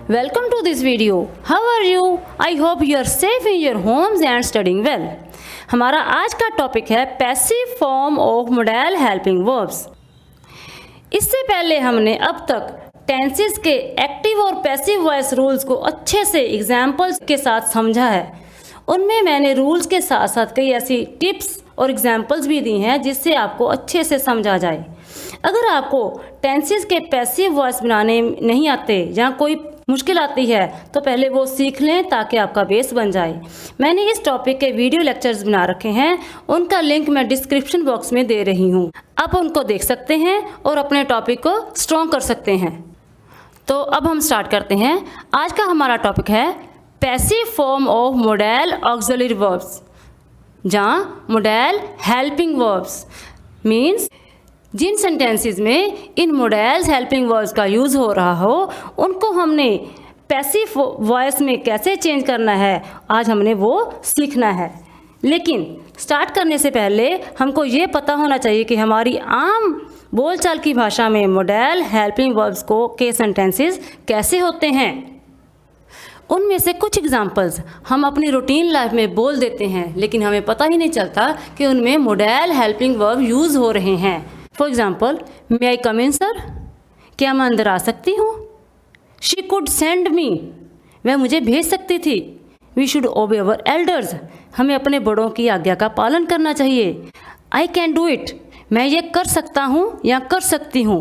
Welcome to this video. How are you? I hope you are safe in your homes and studying well. हमारा आज का topic है passive form of model helping verbs. इससे पहले हमने अब तक टेंसेस के एक्टिव और पैसिव वॉइस रूल्स को अच्छे से एग्जाम्पल्स के साथ समझा है। उनमें मैंने रूल्स के साथ साथ कई ऐसी टिप्स और एग्जाम्पल्स भी दी हैं जिससे आपको अच्छे से समझा जाए। अगर आपको टेंसेस के पैसिव वॉइस बनाने नहीं आते या कोई मुश्किल आती है तो पहले वो सीख लें ताकि आपका बेस बन जाए। मैंने इस टॉपिक के वीडियो लेक्चर्स बना रखे हैं, उनका लिंक मैं डिस्क्रिप्शन बॉक्स में दे रही हूँ। आप उनको देख सकते हैं और अपने टॉपिक को स्ट्रॉन्ग कर सकते हैं। तो अब हम स्टार्ट करते हैं। आज का हमारा टॉपिक है passive form of model auxiliary verbs, जहाँ मॉडल हेल्पिंग वर्ब्स मीन्स जिन सेंटेंसेस में इन मॉडल्स हेल्पिंग वर्ब्स का यूज़ हो रहा हो उनको हमने पैसिव वॉइस में कैसे चेंज करना है, आज हमने वो सीखना है। लेकिन स्टार्ट करने से पहले हमको ये पता होना चाहिए कि हमारी आम बोलचाल की भाषा में मॉडल हेल्पिंग वर्ब्स को के सेंटेंसेस कैसे होते हैं। उनमें से कुछ एग्जाम्पल्स हम अपनी रूटीन लाइफ में बोल देते हैं लेकिन हमें पता ही नहीं चलता कि उनमें मॉडल हेल्पिंग वर्ब यूज़ हो रहे हैं। For example, may I come in sir, क्या मैं अंदर आ सकती हूँ। शी कुड सेंड मी, वह मुझे भेज सकती थी। वी शुड ओबे अवर एल्डर्स, हमें अपने बड़ों की आज्ञा का पालन करना चाहिए। आई कैन डू इट, मैं ये कर सकता हूँ या कर सकती हूँ।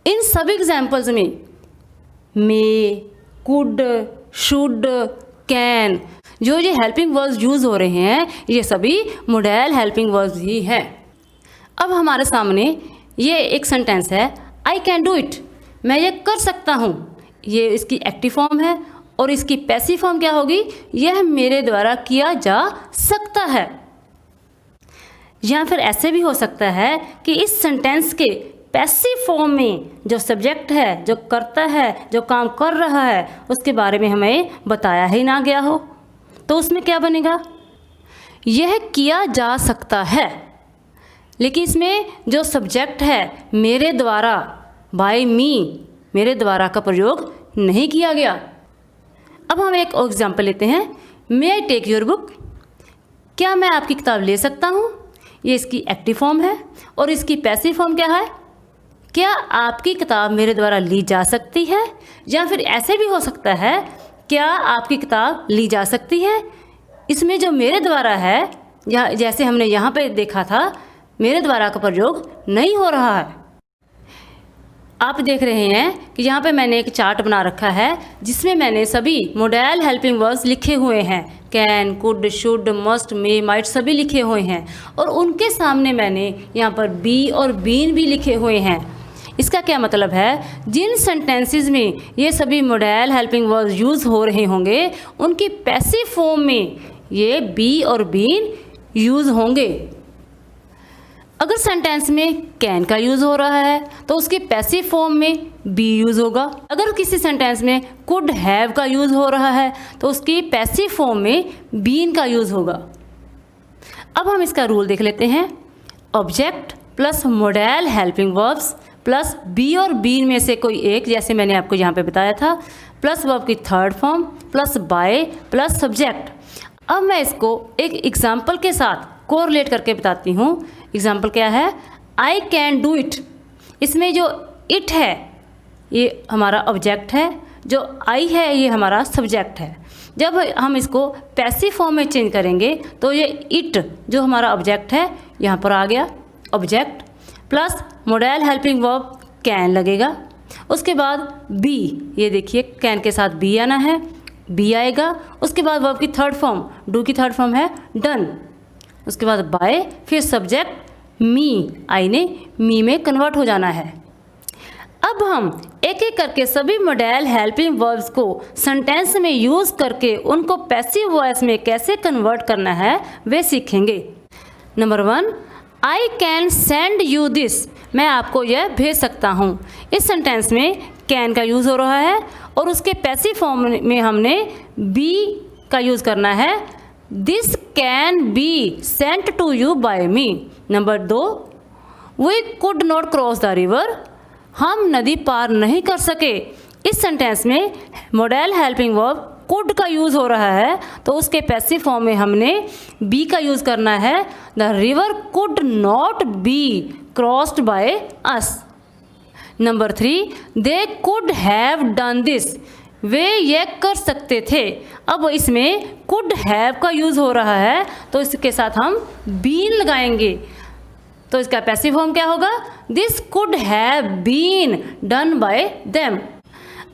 इन सभी एग्जाम्पल्स में मे, कुड, शुड, कैन जो ये हेल्पिंग वर्ब्स यूज़ हो रहे हैं ये सभी मॉडल हेल्पिंग वर्ब्स ही हैं। अब हमारे सामने ये एक सेंटेंस है, आई कैन डू इट, मैं ये कर सकता हूँ। ये इसकी एक्टिव फॉर्म है और इसकी पैसिव फॉर्म क्या होगी, यह मेरे द्वारा किया जा सकता है। या फिर ऐसे भी हो सकता है कि इस सेंटेंस के पैसिव फॉर्म में जो सब्जेक्ट है, जो करता है, जो काम कर रहा है, उसके बारे में हमें बताया ही ना गया हो, तो उसमें क्या बनेगा, यह किया जा सकता है। लेकिन इसमें जो सब्जेक्ट है मेरे द्वारा, बाय मी, मेरे द्वारा का प्रयोग नहीं किया गया। अब हम एक और एग्जाम्पल लेते हैं, मे आई टेक योर बुक, क्या मैं आपकी किताब ले सकता हूँ। ये इसकी एक्टिव फॉर्म है और इसकी पैसिव फॉर्म क्या है, क्या आपकी किताब मेरे द्वारा ली जा सकती है। या फिर ऐसे भी हो सकता है, क्या आपकी किताब ली जा सकती है। इसमें जो मेरे द्वारा है, या जैसे हमने यहाँ पे देखा था, मेरे द्वारा का प्रयोग नहीं हो रहा है। आप देख रहे हैं कि यहाँ पे मैंने एक चार्ट बना रखा है जिसमें मैंने सभी मॉडल हेल्पिंग वर्ब्स लिखे हुए हैं। Can, could, should, must, may, might सभी लिखे हुए हैं और उनके सामने मैंने यहाँ पर बी और बीन भी लिखे हुए हैं। इसका क्या मतलब है, जिन सेंटेंसेस में ये सभी मॉडल हेल्पिंग वर्ब्स यूज़ हो रहे होंगे उनकी पैसिव फॉर्म में ये बी और बीन यूज़ होंगे। अगर सेंटेंस में कैन का यूज़ हो रहा है तो उसकी पैसिव फॉर्म में बी यूज़ होगा। अगर किसी सेंटेंस में कुड हैव का यूज़ हो रहा है तो उसकी पैसिव फॉर्म में बीन का यूज़ होगा। अब हम इसका रूल देख लेते हैं, object plus modal helping verbs plus be और बीन में से कोई एक, जैसे मैंने आपको यहाँ पे बताया था, प्लस वर्ब की third form plus by plus subject. अब मैं इसको एक एग्जाम्पल के साथ कोरिलेट करके बताती हूँ। एग्जाम्पल क्या है, आई कैन डू इट, इसमें जो इट है ये हमारा ऑब्जेक्ट है, जो आई है ये हमारा सब्जेक्ट है। जब हम इसको पैसिव फॉर्म में चेंज करेंगे तो ये इट जो हमारा ऑब्जेक्ट है यहाँ पर आ गया, object plus modal helping verb can लगेगा। उसके बाद बी, ये देखिए कैन के साथ बी आना है, बी आएगा। उसके बाद वर्ब की थर्ड फॉर्म, डू की थर्ड फॉर्म है डन। उसके बाद बाय, फिर सब्जेक्ट मी, आई ने मी में कन्वर्ट हो जाना है। अब हम एक एक करके सभी मॉडल हेल्पिंग वर्ब्स को सेंटेंस में यूज़ करके उनको पैसिव वॉइस में कैसे कन्वर्ट करना है वे सीखेंगे। Number 1, I can send you this, मैं आपको यह भेज सकता हूँ। इस सेंटेंस में कैन का यूज़ हो रहा है और उसके पैसिव फॉर्म में हमने बी का यूज़ करना है। This can be sent to you by me. Number 2, we could not cross the river, हम नदी पार नहीं कर सके। इस सेंटेंस में मॉडल हेल्पिंग वर्ब कुड का यूज़ हो रहा है, तो उसके पैसिव फॉर्म में हमने बी का यूज़ करना है। The river could not be crossed by us. Number 3, they could have done this, वे ये कर सकते थे। अब इसमें कुड हैव का यूज़ हो रहा है, तो इसके साथ हम बीन लगाएंगे, तो इसका पैसिव फॉर्म क्या होगा? This could have been done by them.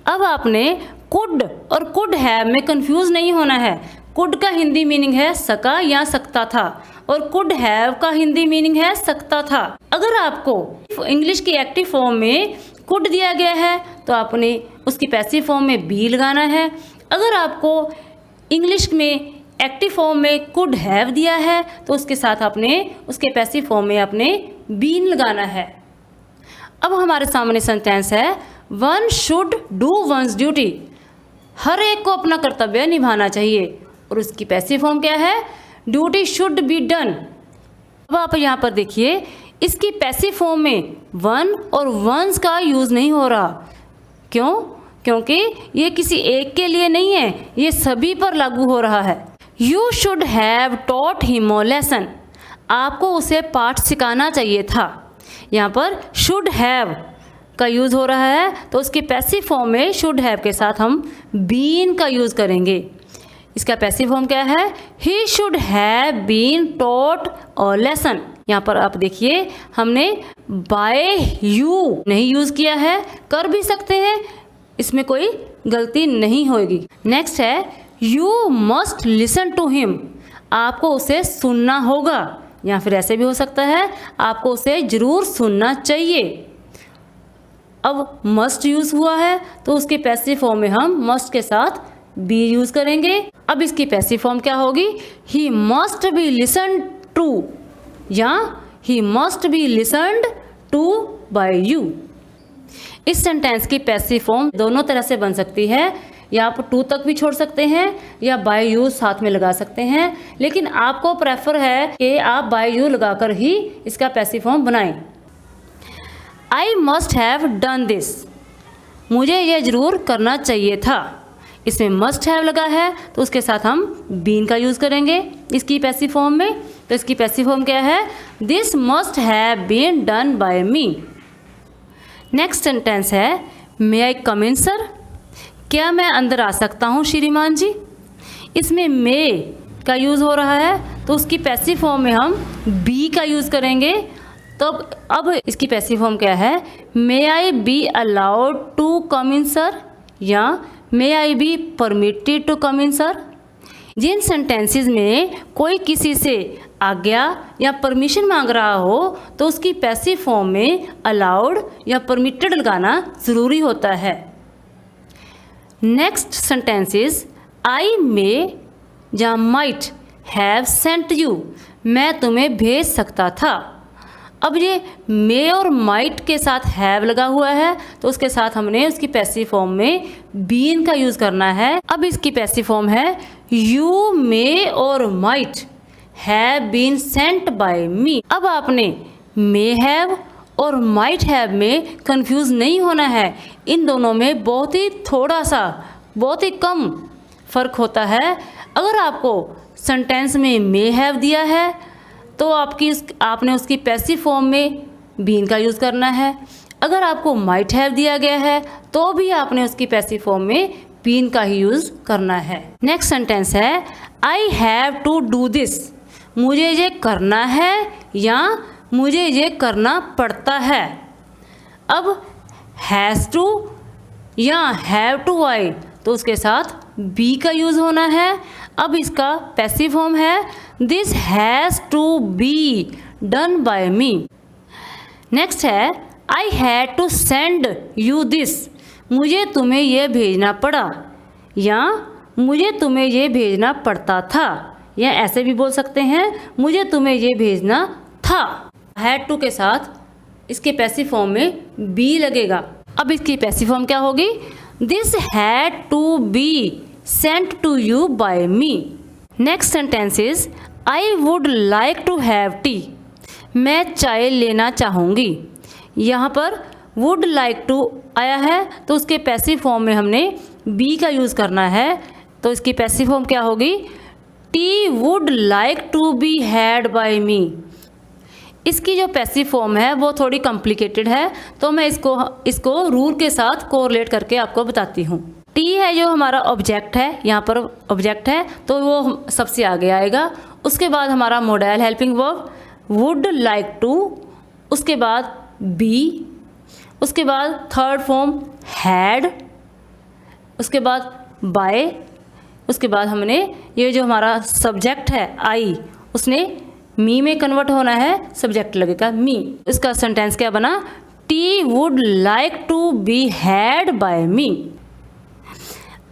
अब आपने कुड और कुड हैव में कंफ्यूज नहीं होना है। कुड का हिंदी मीनिंग है सका या सकता था, और कुड हैव का हिंदी मीनिंग है सकता था। अगर आपको इंग्लिश की एक्टिव फॉर्म में कुड दिया गया है, तो आपने उसकी पैसिव फॉर्म में बी लगाना है। अगर आपको इंग्लिश में एक्टिव फॉर्म में कुड हैव दिया है, तो उसके साथ आपने उसके पैसिव फॉर्म में आपने बीन लगाना है। अब हमारे सामने सेंटेंस है, one should do one's duty, हर एक को अपना कर्तव्य निभाना चाहिए, और उसकी पैसिव फॉर्म क्या है? Duty should be done. अब आप यहाँ पर देखिए, इसकी पैसिव फॉर्म में वन और वंस का यूज़ नहीं हो रहा। क्यों? क्योंकि ये किसी एक के लिए नहीं है, ये सभी पर लागू हो रहा है। You should have taught him a lesson, आपको उसे पाठ सिखाना चाहिए था। यहाँ पर शुड हैव का यूज़ हो रहा है, तो उसकी पैसिव फॉर्म में शुड हैव के साथ हम बीन का यूज़ करेंगे। इसका पैसिव फॉर्म क्या है? He should have been taught a lesson. यहाँ पर आप देखिए, हमने बाय यू नहीं यूज़ किया है, कर भी सकते हैं, इसमें कोई गलती नहीं होगी। नेक्स्ट है, you must listen to him, आपको उसे सुनना होगा, या फिर ऐसे भी हो सकता है, आपको उसे ज़रूर सुनना चाहिए। अब मस्ट यूज़ हुआ है, तो उसके पैसिव फॉर्म में हम मस्ट के साथ बी यूज़ करेंगे। अब इसकी पैसिव फॉर्म क्या होगी? He must be listen to, या he must be listened to by you. इस सेंटेंस की पैसिव फॉर्म दोनों तरह से बन सकती है, या आप टू तक भी छोड़ सकते हैं, या बाय यू साथ में लगा सकते हैं, लेकिन आपको प्रेफर है कि आप बाय यू लगाकर ही इसका पैसिव फॉर्म बनाएं। I must have done this, मुझे यह ज़रूर करना चाहिए था। इसमें मस्ट हैव लगा है, तो उसके साथ हम बीन का यूज़ करेंगे इसकी पैसिव फॉर्म में। तो इसकी पैसिव फॉर्म क्या है? This must have been done by me. Next sentence है, may I come in sir, क्या मैं अंदर आ सकता हूँ श्रीमान जी। इसमें मे का यूज़ हो रहा है, तो उसकी पैसिव फॉर्म में हम बी का यूज़ करेंगे। तो अब इसकी पैसिव फॉर्म क्या है? May I be allowed to come in sir, या may I be permitted to come in sir. जिन सेंटेंसेस में कोई किसी से आज्ञा या परमिशन मांग रहा हो, तो उसकी पैसिव फॉर्म में अलाउड या परमिटेड लगाना ज़रूरी होता है। नेक्स्ट सेंटेंसेस, आई मे या माइट हैव सेंट यू, मैं तुम्हें भेज सकता था। अब ये मे और माइट के साथ हैव लगा हुआ है, तो उसके साथ हमने उसकी पैसिव फॉर्म में बीन का यूज़ करना है। अब इसकी पैसिव फॉर्म है, यू मे और might have been sent by me. अब आपने मे हैव और माइट हैव में कंफ्यूज नहीं होना है, इन दोनों में बहुत ही थोड़ा सा, बहुत ही कम फ़र्क होता है। अगर आपको सेंटेंस में मे हैव दिया है, तो आपने उसकी पैसिव फॉर्म में बीन का यूज़ करना है। अगर आपको माइट हैव दिया गया है, तो भी आपने उसकी पैसिव फॉर्म में बीन का ही यूज़ करना है। नेक्स्ट सेंटेंस है, I have to do this, मुझे ये करना है या मुझे ये करना पड़ता है। अब हैज़ टू या हैव टू आई, तो उसके साथ बी का यूज़ होना है। अब इसका पैसिव फॉर्म है, this has to be done by me. Next है, I had to send you this, मुझे तुम्हें यह भेजना पड़ा, या मुझे तुम्हें यह भेजना पड़ता था, या ऐसे भी बोल सकते हैं, मुझे तुम्हें यह भेजना था। हैड टू के साथ इसके पैसिव फॉर्म में बी लगेगा। अब इसकी पैसिव फॉर्म क्या होगी? This had to be sent to you by me. Next sentence is, I would like to have tea, मैं चाय लेना चाहूँगी। यहाँ पर वुड लाइक टू आया है तो उसके पैसिव फॉर्म में हमने बी का यूज़ करना है। तो इसकी पैसिव फॉर्म क्या होगी? It would like to be had by me. इसकी जो पैसिव फॉर्म है वो थोड़ी कॉम्प्लिकेटेड है, तो मैं इसको रूल के साथ कोरिलेट करके आपको बताती हूँ। टी है जो हमारा ऑब्जेक्ट है, यहाँ पर ऑब्जेक्ट है तो वो सबसे आगे आएगा। उसके बाद हमारा modal helping verb would like to, उसके बाद बी, उसके बाद थर्ड फॉर्म हैड, उसके बाद बाय, उसके बाद हमने ये जो हमारा सब्जेक्ट है आई, उसने मी में कन्वर्ट होना है, सब्जेक्ट लगेगा मी। इसका सेंटेंस क्या बना? It would like to be had by me.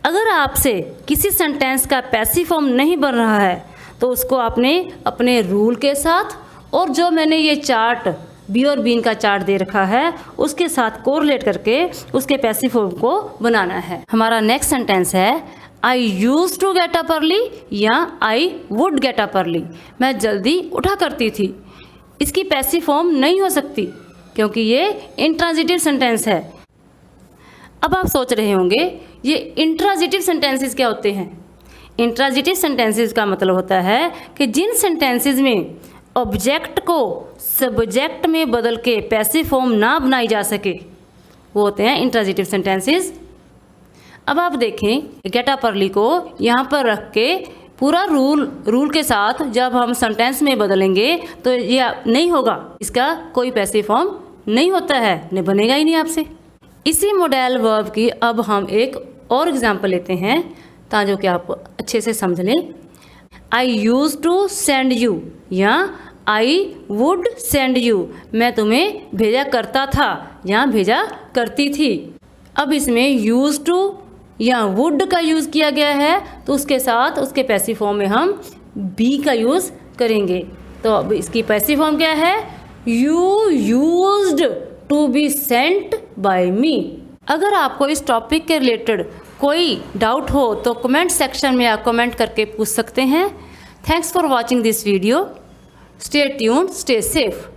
अगर आपसे किसी सेंटेंस का पैसिव फॉर्म नहीं बन रहा है तो उसको आपने अपने रूल के साथ और जो मैंने ये चार्ट बी और बीन का चार्ट दे रखा है उसके साथ कोरिलेट करके उसके पैसिव फॉर्म को बनाना है। हमारा नेक्स्ट सेंटेंस है I use to get up early या I would get up early. मैं जल्दी उठा करती थी। इसकी पैसिव फॉर्म नहीं हो सकती क्योंकि ये इंट्रांजिटिव सेंटेंस है। अब आप सोच रहे होंगे ये इंट्रांजिटिव सेंटेंसेस क्या होते हैं? इंट्रांजिटिव सेंटेंसेस का मतलब होता है कि जिन सेंटेंसेस में ऑब्जेक्ट को सब्जेक्ट में बदल के पैसिव फॉर्म ना बनाई जा सके वो होते हैं इंट्रांजिटिव सेंटेंसेस। अब आप देखें गेट अप अर्ली को यहाँ पर रख के पूरा रूल के साथ जब हम सेंटेंस में बदलेंगे तो ये नहीं होगा, इसका कोई पैसिव फॉर्म नहीं होता है, नहीं बनेगा ही नहीं आपसे। इसी मॉडल वर्ब की अब हम एक और एग्जांपल लेते हैं ताकि कि आप अच्छे से समझ लें। आई यूज टू सेंड यू या आई वुड सेंड यू। मैं तुम्हें भेजा करता था या भेजा करती थी। अब इसमें यूज टू या वुड का यूज़ किया गया है तो उसके साथ उसके पैसिव फॉर्म में हम बी का यूज़ करेंगे। तो अब इसकी पैसिव फॉर्म क्या है? You used to be sent by me. अगर आपको इस टॉपिक के रिलेटेड कोई डाउट हो तो कमेंट सेक्शन में आप कमेंट करके पूछ सकते हैं। Thanks for watching this video. Stay tuned, stay safe.